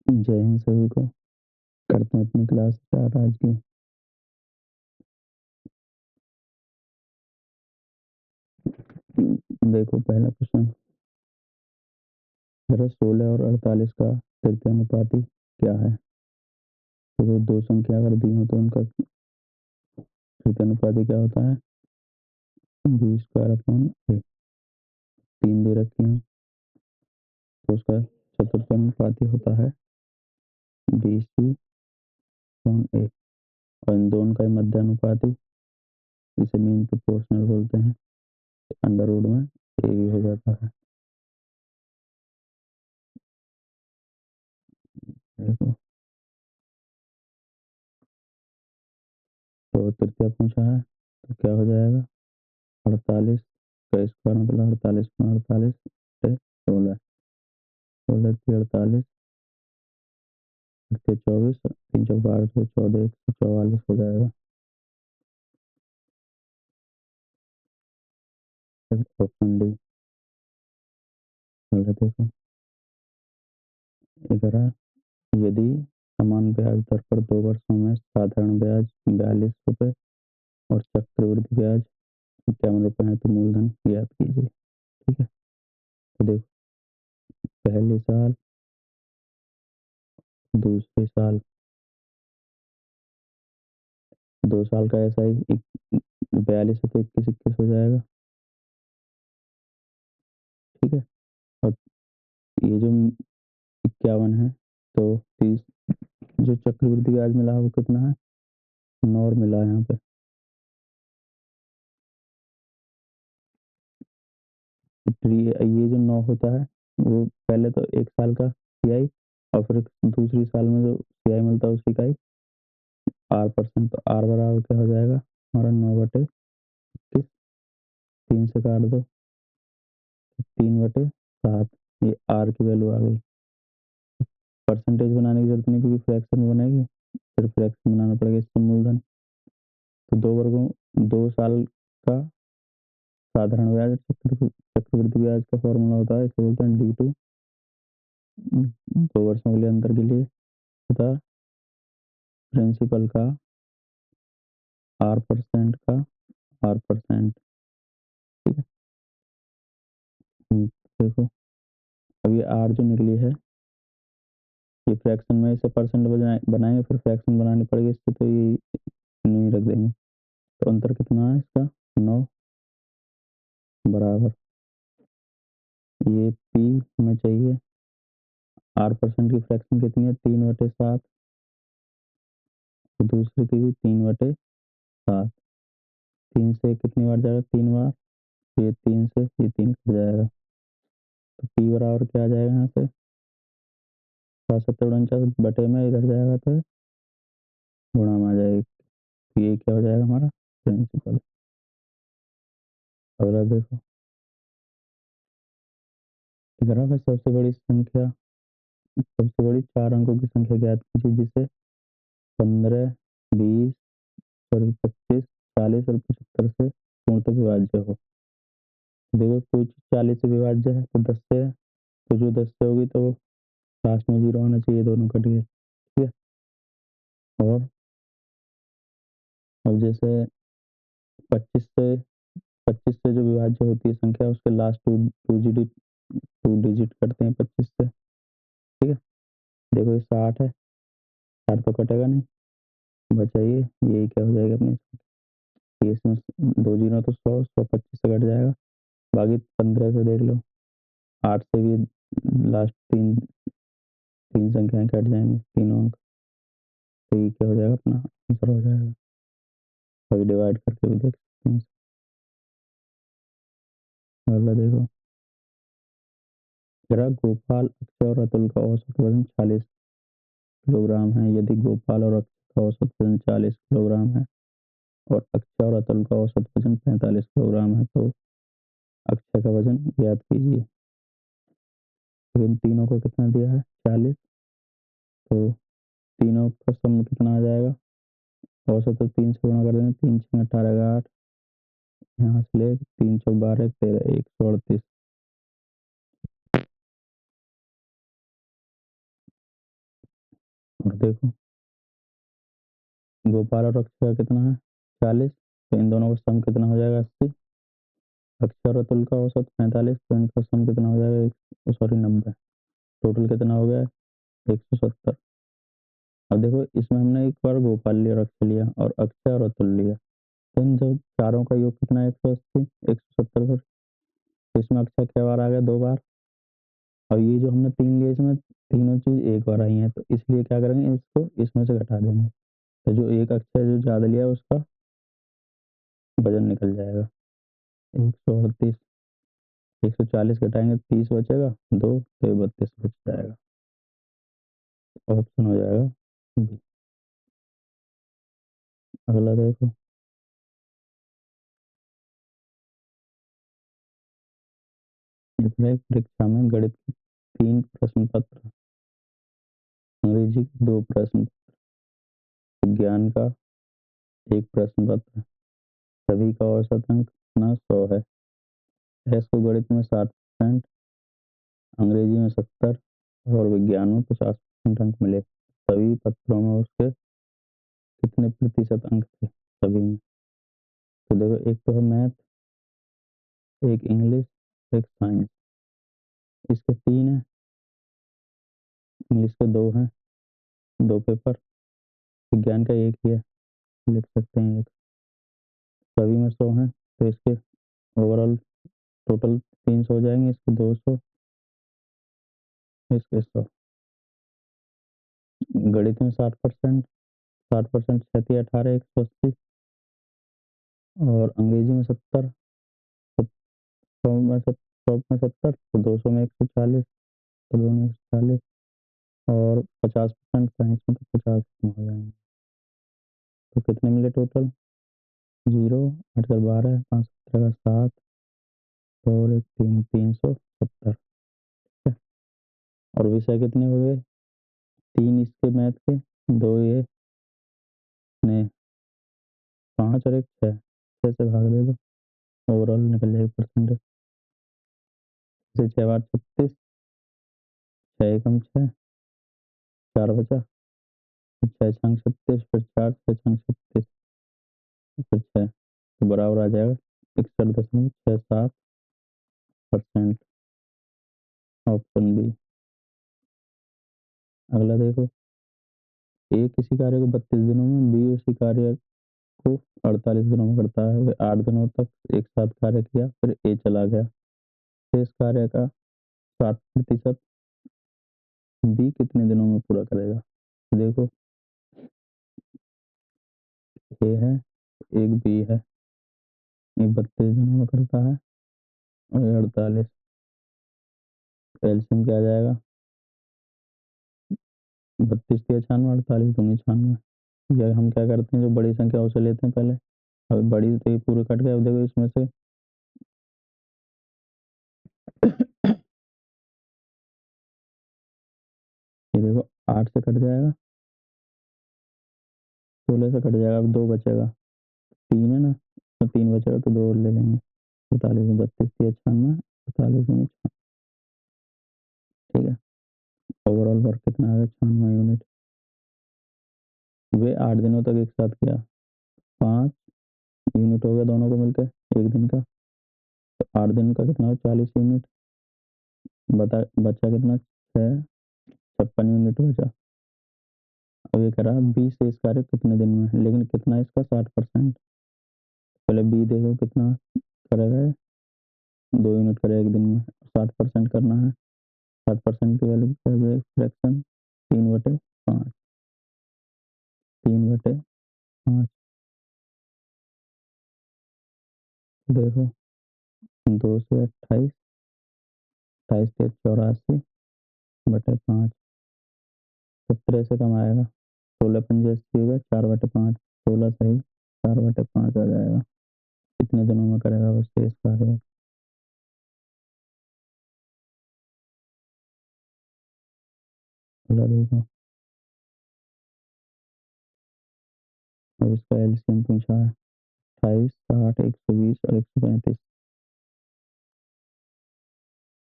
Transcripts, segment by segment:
जय हिंद सभी को। करते हैं अपनी क्लास स्टार्ट आज की। देखो पहला क्वेश्चन, अगर 16 और 48 का तृतीयानुपाती क्या है? तो दो संख्या अगर दी हो तो उनका तृतीयानुपाती क्या होता है? बी स्क्वायर अपॉन ए। 3 दे रखी हो तो उसका चतुर्थानुपाती होता है बी सी अपॉन ए। और इन दोनों का मध्यानुपाती, इसे मीन प्रोपोर्शनल बोलते हैं, अंडर रूट में ए भी हो जाता है। देखो, तो तृतीया पूछा है तो क्या हो जाएगा? 48 का स्क्वायर मतलब 48 में 48 16, 16 की 48 के 24, 3 चौक 12 से 14, 144 हो जाएगा। Option D. देखो, 11, यदि समान ब्याज दर पर 2 वर्षों में साधारण ब्याज 42 रुपये और चक्रवृद्धि ब्याज 51 रुपये है तो मूलधन ज्ञात कीजिए। ठीक है, तो देखो, पहले साल, दूसरे साल, 2 साल का ऐसा ही 42 है तो 21 21 हो जाएगा। ठीक है, और ये जो 51 है तो 30, जो चक्रवृद्धि ब्याज मिला है वो कितना है? 9 मिला है यहाँ पे। ये जो 9 होता है वो पहले तो 1 साल का सीआई, और फिर दूसरी साल में जो सीआई मिलता है उसकी इकाई R%। तो R बराबर क्या हो जाएगा हमारा? 9/21। 3 से काट दो, 3/7। ये R की वैल्यू आ गई। परसेंटेज बनाने की जरूरत नहीं क्योंकि फ्रैक्शन में बनेगी, फिर फ्रैक्शन बनाना पड़ेगा इससे मूलधन। तो 2 साल का साधारण ब्याज चक्रवृद्धि ब्याज का फॉर्मूला होता है, इसे बोलते हैं D2। 2 वर्षों के लिए अंतर के लिए तथा प्रिंसिपल का R%। ठीक है, देखो, अब ये R जो निकली है ये फ्रैक्शन में इसे परसेंट बनाएंगे, फिर फ्रैक्शन बनानी पड़ेगी इससे, तो ये नहीं रख देंगे। तो अंतर कितना है इसका? 9 बराबर, ये P हमें चाहिए। R% की फ्रैक्शन कितनी है? 3/7। तो दूसरे की भी 3/7। 3 से कितनी बार जाएगा? 3 बार। ये 3 से ये 3 कट जाएगा, तो P बराबर क्या आ जाएगा यहाँ पे? 7/49 में इधर जाएगा तो गुणा में आ जाएगी। तो ये क्या हो जाएगा हमारा? प्रिंसिपल। अगला देखो, ग्राफ में सबसे बड़ी 4 अंकों की संख्या ज्ञात कीजिए जिसे 15, 20, सॉरी 25, 40 और 75 से पूर्णतः विभाज्य हो। देखो, कोई चीज 40 से विभाज्य है तो 10 से है, तो जो 10 से होगी तो लास्ट में 0 होना चाहिए, दोनों कट गए। ठीक है, और अब जैसे 25 से 25 से जो विभाज्य होती है संख्या उसके लास्ट टू डिजिट करते हैं 25 से। ठीक है, देखो ये 60 है, 60 तो कटेगा नहीं, बचाइए, यही क्या हो जाएगा अपने? ये इसमें 2 जीरो तो 100, 100 25 से कट जाएगा। बाकी 15 से देख लो, 8 से भी लास्ट तीन तीन संख्याएं कट जाएंगी, तीनों अंक। तो ये क्या हो जाएगा अपना? आंसर हो जाएगा। बाकी डिवाइड करके भी देख सकते हैं। अगला देखो, जरा गोपाल, अक्षय और अतुल का औसत वजन 40 किलोग्राम है। यदि गोपाल और अक्षय का औसत वजन 40 किलोग्राम है और अक्षय और अतुल का औसत वजन 45 किलोग्राम है तो अक्षय का वजन ज्ञात कीजिए। तो इन तीनों को कितना दिया है? 40। तो तीनों का सम कितना आ जाएगा? औसत तो 3 से गुणा कर देंगे, 3 6 18 का 8, यहाँ से ले 3 चौक 12 13, 138। और देखो गोपाल और अक्षय का कितना है 40, तो इन दोनों का सम कितना हो जाएगा 80। अक्षय और अतुल का औसत 45, तो इनका सम कितना हो जाएगा सॉरी 90। टोटल कितना हो गया 170। अब देखो इसमें हमने एक बार गोपाल लिया और अक्षय लिया और अक्षय और अतुल लिया, तो इन जो चारों का योग कितना है 180 170 पर। तो इसमें अक्षय क्या बार आ गया 2 बार। अब ये जो हमने 3 लिए इसमें तीनों चीज एक बार आई हैं, तो इसलिए क्या करेंगे इसको इसमें से घटा देंगे, तो जो एक अक्षय जो ज्यादा लिया उसका वजन निकल जाएगा 138। 140 घटाएंगे 30 बचेगा 2, तो ये 32 बच जाएगा। ऑप्शन हो जाएगा बी। अगला देखो इसमें परीक्षा में गणित के 3 प्रश्न पत्र, अंग्रेजी के 2 प्रश्न, विज्ञान का 1 प्रश्न पत्र, सभी का औसत अंक ना 100 है। एस को गणित में 60%, अंग्रेजी में 70 और विज्ञान में 50% अंक मिले। सभी पत्रों में उसके कितने प्रतिशत अंक थे सभी में। तो देखो एक तो है मैथ, एक इंग्लिश, एक साइंस। इसके 3 है, इंग्लिश के 2 हैं, 2 पेपर, विज्ञान का 1 ही है, लिख सकते हैं 1। सभी में 100 हैं, तो इसके ओवरऑल टोटल 300 हो जाएंगे, इसके 200, इसके 100। गणित में 60%, 60% 6 18 180, और अंग्रेजी में 70, 100 में 70, तो 200 में 140, तो दोनों में 140, और 50% साइंस में तो 50 हो जाएंगे। तो कितने मिले टोटल 0, 8 का 12, 5 17 का 7 और 1 3 370। और विषय कितने हो गए 3 इसके मैथ के, 2 ये ने 5 और 1 6, 6 से भाग दे दो, ओवरऑल निकल जाएगी परसेंटेज। जैसे 6 बार 36, 6 एकम 6, 4 बचा, 6 छंग 36, फिर 4 6 छंग 36, फिर 6, तो बराबर आ जाएगा 61.67%। Option B. अगला देखो ए किसी कार्य को 32 दिनों में, बी उसी कार्य को 48 दिनों में करता है। वे 8 दिनों तक एक साथ कार्य किया, फिर ए चला गया। शेष कार्य का 60% बी कितने दिनों में पूरा करेगा। देखो ए है, एक बी है, ये 32 दिनों में करता है और ये 48। एलसीएम क्या आ जाएगा 32 के 96, 48 दूनी 96। या हम क्या करते हैं जो बड़ी संख्या उसे लेते हैं पहले। अब बड़ी तो ये पूरे कट गए, अब देखो इसमें से ये देखो 8 से कट जाएगा, 16 से कट जाएगा, अब 2 बचेगा, 3 है ना, तो 3 बचेगा तो 2 और ले लेंगे। 45 में 32 के 96, 45 में 96, ठीक है। ओवरऑल वर्क कितना आएगा 96 यूनिट। वे 8 दिनों तक एक साथ किया, 5 यूनिट हो गया दोनों को मिलकर एक दिन का, तो 8 दिन का कितना हो 40 यूनिट। बचा कितना 6, 56 यूनिट बचा। अब ये कह रहा है बी शेष कार्य कितने दिन में है, लेकिन कितना इसका 60%। पहले बी देखो कितना करेगा, 2 यूनिट करेगा एक दिन में, 60% करना है। 60% की वैल्यू क्या हो जाएगी फ्रैक्शन 3/5, 3/5। देखो 2 से 28, 28 से 84/5, 17 से कम आएगा, 16 पंजे 80 हो गए, 4/5, 16 सही 4/5 आ जाएगा। कितने दिनों में करेगा वो शेष कार्य। अगला देखो, अब इसका एलसीएम पूछा है 28, 60, 120 और 135।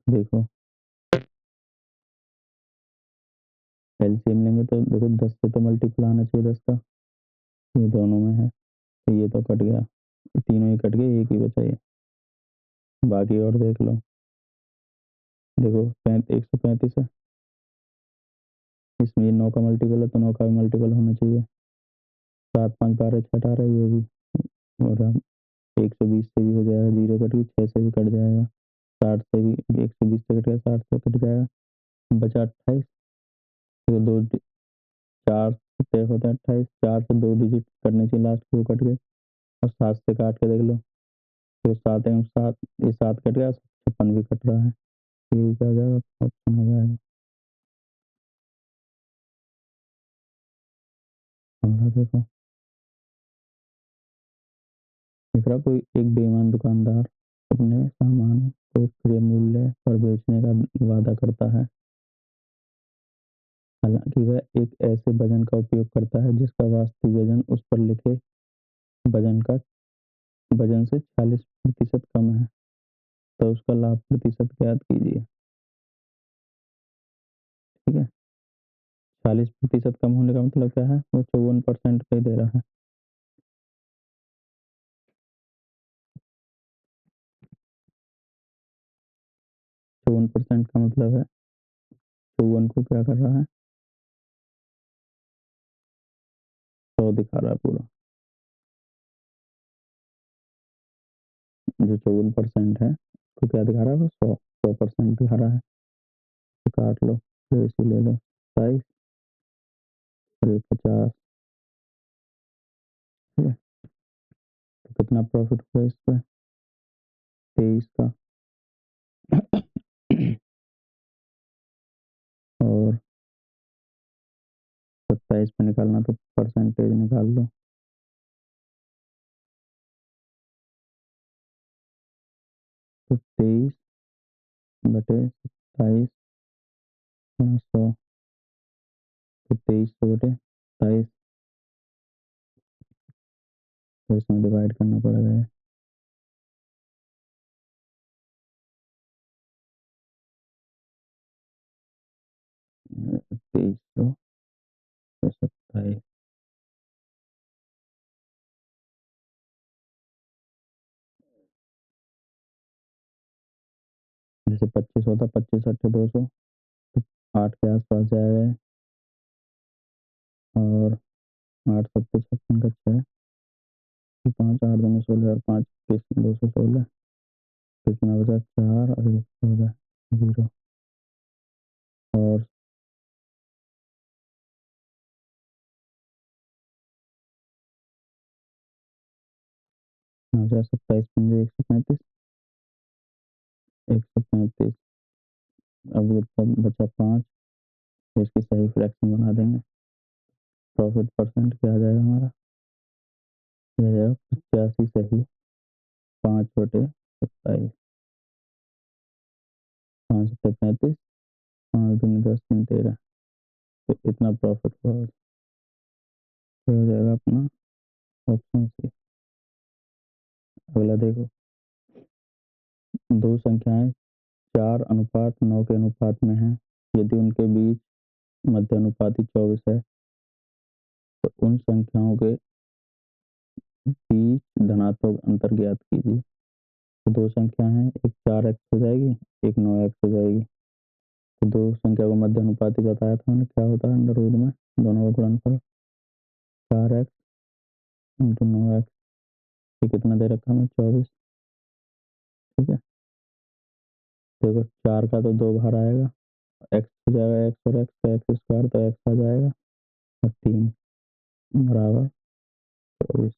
देखो एलसीएम लेंगे तो देखो 10 से तो मल्टीपल आना चाहिए 10 का, ये दोनों में है, तो ये तो कट गया, ये तीनों ही कट गए, एक ही बचा ये। बाकी और देख लो, देखो 135 है, इसमें ये 9 का मल्टीपल है तो 9 का भी मल्टीपल होना चाहिए। 7 5 12 6 18 ये भी, और हम 120 से भी हो जाएगा, 0 कट गई, 6 से भी कट जाएगा, 60 से भी 120 से कट गया, 60 से कट जाएगा, बचा 28। तो दो 4 से होता है 28, 4 से 2 डिजिट करने चाहिए लास्ट को, वो कट गए। और 7 से काट के देख लो, तो 7 एवं 7, ये 7 कट गया, 56 भी कट रहा है, यही क्या हो जाएगा, ऑप्शन हो जाएगा हमारा। देखो दिख रहा, कोई एक बेईमान दुकानदार अपने सामान को क्रय मूल्य पर बेचने का वादा करता है, हालांकि वह एक ऐसे वजन का उपयोग करता है जिसका वास्तविक वजन उस पर लिखे वजन का वजन से 40% कम है, तो उसका लाभ प्रतिशत ज्ञात कीजिए। ठीक है, 40% कम होने का मतलब क्या है, वो 54% पे दे रहा है। 54% का मतलब है 54 को क्या कर रहा है, 100 दिखा रहा है पूरा, जो 54% है तो क्या दिखा रहा है, वो 100% दिखा रहा है। तो काट लो, फिर इसे ले लो 27 और ये 50। ठीक है, तो कितना प्रॉफिट हुआ इस पे, 23 का। और 27 पे निकालना तो परसेंटेज निकाल लो, तो 23 बटे 27 गुणा 100, तो 2300 बटे 27, तो इसमें डिवाइड करना पड़ेगा ये। 2300 तो 27, जैसे 25 होता, 25 अट्ठे 200, 8 के आसपास जाएगा ये। और 8 सत्ते 56 का 6, 5 8 2 में 16 और 5 216, कितना बचा 4 और 1 14, 0। और 27 पंजे 135, 135। अब ये तब बचा 5, तो इसकी सही फ्रैक्शन बना देंगे। प्रॉफिट परसेंट क्या आ जाएगा हमारा, ये आ जाएगा 85 सही, 5 बटे 27, 5 सत्ते 35, 5 दूनी 10 3 13, तो इतना प्रॉफिट हुआ। तो हो जाएगा अपना ऑप्शन सी। अगला देखो, दो संख्याएं 4:9 के अनुपात में हैं, यदि उनके बीच मध्य अनुपाती 24 है, तो उन संख्याओं के बीच धनात्मक अंतर ज्ञात कीजिए। तो दो संख्या हैं, एक 4x हो जाएगी, एक 9x हो जाएगी। तो दो संख्या को मध्य अनुपाती बताया था मैंने, क्या होता है अंडर रूट में दोनों का गुणनफल 4x इंटू 9x, ये कितना दे रखा है 24। ठीक है, देखो 4 का तो 2 बार आएगा, x हो जाएगा x और x का एक्स स्क्वायर, तो x आ जाएगा, और 3 बराबर 24।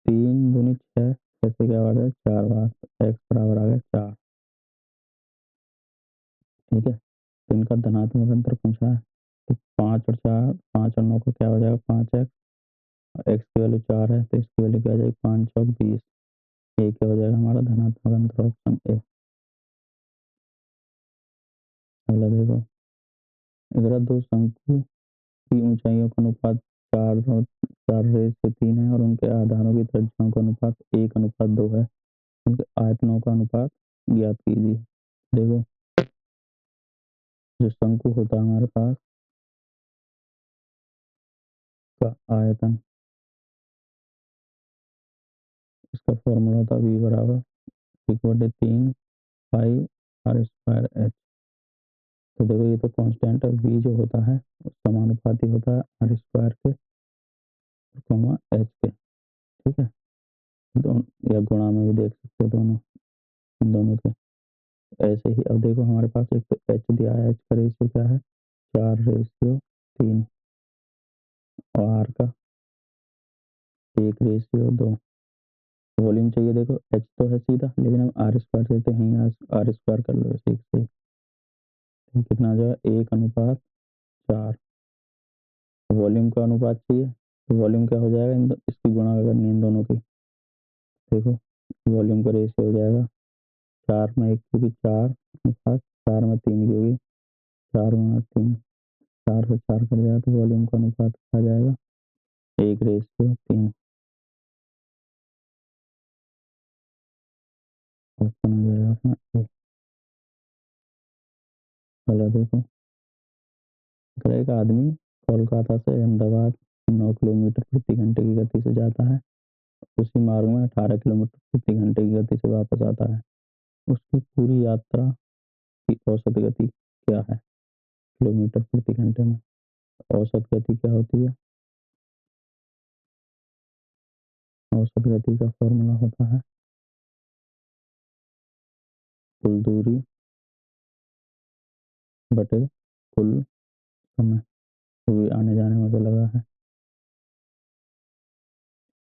3 दूनी 6, 6 से क्या बार है 4 बार, तो x बराबर आ गया 4। ठीक है, तो इनका धनात्मक अंतर पूछा है, तो 5 और 4, 5 और 9 का क्या हो जाएगा 5x, और x की वैल्यू 4 है, तो इसकी वैल्यू क्या आ जाएगी 5 चौक 20। ये क्या हो जाएगा हमारा धनात्मक अंतर, ऑप्शन ए। अगला देखो, अगर दो शंकु की ऊंचाइयों का अनुपात 4/3 है और उनके आधारों की त्रिज्याओं का अनुपात 1:2 है, उनके आयतनों का अनुपात ज्ञात कीजिए। देखो जो शंकु होता है हमारे पास का आयतन, इसका फॉर्मूला होता है V बराबर 3 पाई आर स्क्वायर एच। तो देखो ये तो कांस्टेंट है, V जो होता है वो समानुपाती होता है आर स्क्वायर के एच के, ठीक है। दोनों या गुणा में भी देख सकते हो, दोनों इन दोनों के। ऐसे ही अब देखो हमारे पास एक तो एच दिया है, एच का रेशियो क्या है 4:3 और आर का 1:2। वॉल्यूम चाहिए, देखो एच तो है सीधा, लेकिन हम आर स्क्वायर देते हैं, आर स्क्वायर कर लो ऐसे ही। तो कितना आ जाएगा 1:4। वॉल्यूम का अनुपात चाहिए, तो वॉल्यूम क्या हो जाएगा, इसकी गुणा करनी इन दोनों की। देखो वॉल्यूम का रेशियो हो जाएगा 4 में 1 क्योंकि 4 अनुपात 4 में 3 की होगी, 4 गुणा 3, 4 से 4 कट जाएगा, तो वॉल्यूम का अनुपात आ जाएगा 1:3। ऑप्शन हो जाएगा अपना ए। चलो देखो, अगर एक आदमी कोलकाता से अहमदाबाद 9 किलोमीटर प्रति घंटे की गति से जाता है, उसी मार्ग में 18 किलोमीटर प्रति घंटे की गति से वापस आता है, उसकी पूरी यात्रा की औसत गति क्या है किलोमीटर प्रति घंटे में? औसत गति क्या होती है? औसत गति का फॉर्मूला होता है कुल दूरी बटे कुल समय। दूरी आने जाने में तो लगा है,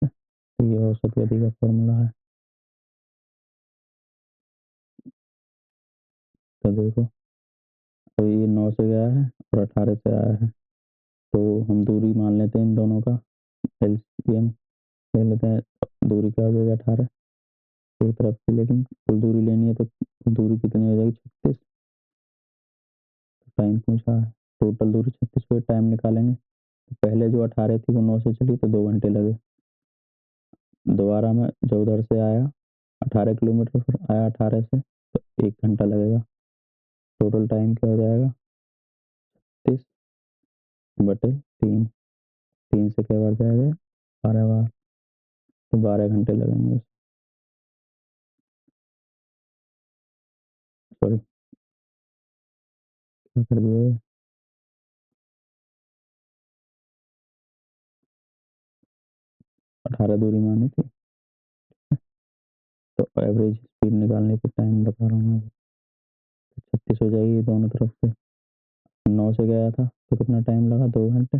तो ये औसत गति का फॉर्मूला है। तो देखो, तो ये 9 से गया है और 18 से आया है, तो हम दूरी मान लेते हैं इन दोनों का एलसीएम ले लेते हैं। दूरी क्या हो जाएगा 18 एक तरफ की, लेकिन कुल दूरी लेनी है तो दूरी कितनी हो जाएगी 36। टाइम पूछा है, टोटल दूरी 36 पे टाइम निकालेंगे, तो पहले जो 18 थी वो 9 से चली तो 2 घंटे लगे। दोबारा में जो उधर से आया 18 किलोमीटर फिर आया 18 से, तो 1 घंटा लगेगा। टोटल टाइम क्या हो जाएगा 30/3। 3 से क्या बार जाएगा 12 बार, तो 12 घंटे लगेंगे। सॉरी, क्या कर दिया, 18 दूरी मानी थी, तो एवरेज स्पीड निकालने पे टाइम बता रहा हूँ मैं। तो 36 हो जाएगी दोनों तरफ से। 9 से गया था तो कितना टाइम लगा 2 घंटे,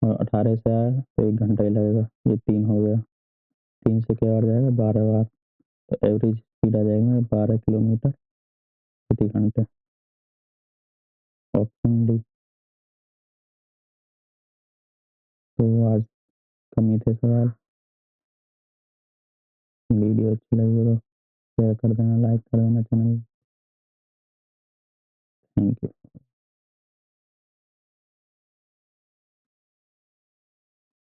और 18 से आया तो 1 घंटा ही लगेगा, ये 3 हो गया। 3 से क्या बार जाएगा 12 बार, तो एवरेज स्पीड आ जाएगी 12 किलोमीटर प्रति घंटे। Option D. तो आज कम ही थे सवाल। वीडियो अच्छी लगी तो शेयर कर देना, लाइक कर देना चैनल। Thank you.